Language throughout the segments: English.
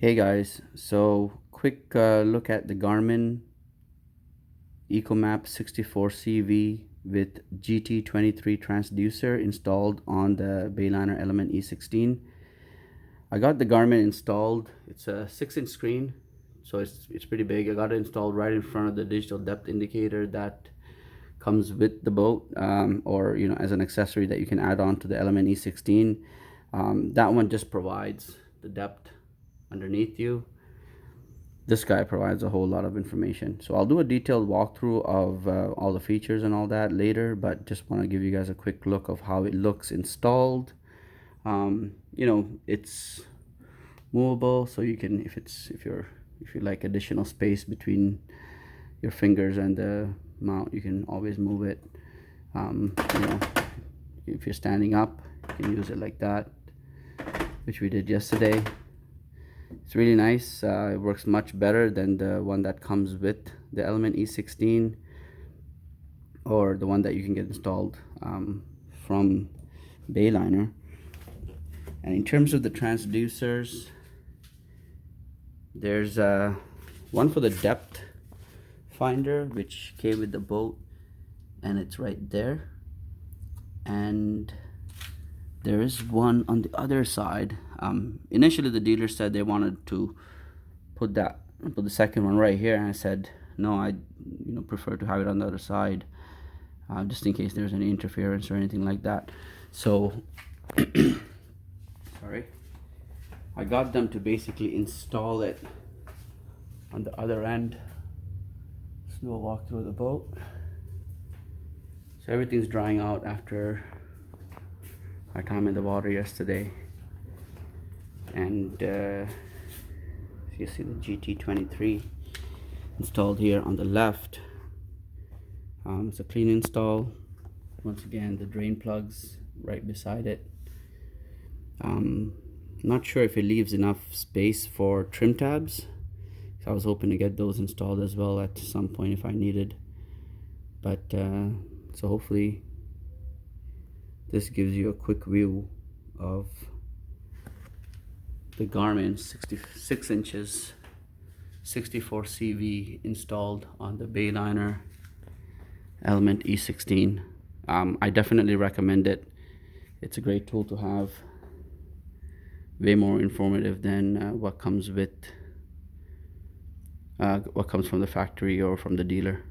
Hey guys, so quick look at the Garmin echomap 64CV with GT23 transducer installed on the Bayliner Element E16. I got the Garmin installed. It's a 6-inch screen, so it's pretty big. I got it installed right in front of the digital depth indicator that comes with the boat, or as an accessory that you can add on to the Element E16. That one just provides the depth underneath you. This guy provides a whole lot of information, so I'll do a detailed walkthrough of all the features and all that later, but just want to give you guys a quick look of how it looks installed. It's movable, so you can, if you like additional space between your fingers and the mount, you can always move it. If you're standing up, you can use it like that, which we did yesterday. It's really nice. It works much better than the one that comes with the Element E16, or the one that you can get installed from Bayliner. And in terms of the transducers, there's one for the depth finder, which came with the boat, and it's right there. And there is one on the other side. Initially the dealer said they wanted to put the second one right here, and I said no, I prefer to have it on the other side, just in case there's any interference or anything like that. So sorry, I got them to basically install it on the other end. Let's do a walk through the boat. So everything's drying out after our time in the water yesterday, and you see the GT23 installed here on the left. It's a clean install. Once again, the drain plugs right beside it. Not sure if it leaves enough space for trim tabs. I was hoping to get those installed as well at some point if I needed, but so hopefully this gives you a quick view of the Garmin 66 inches 64 CV installed on the Bayliner Element E16. I definitely recommend it. It's a great tool to have. Way more informative than what comes from the factory or from the dealer.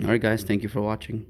Alright guys, thank you for watching.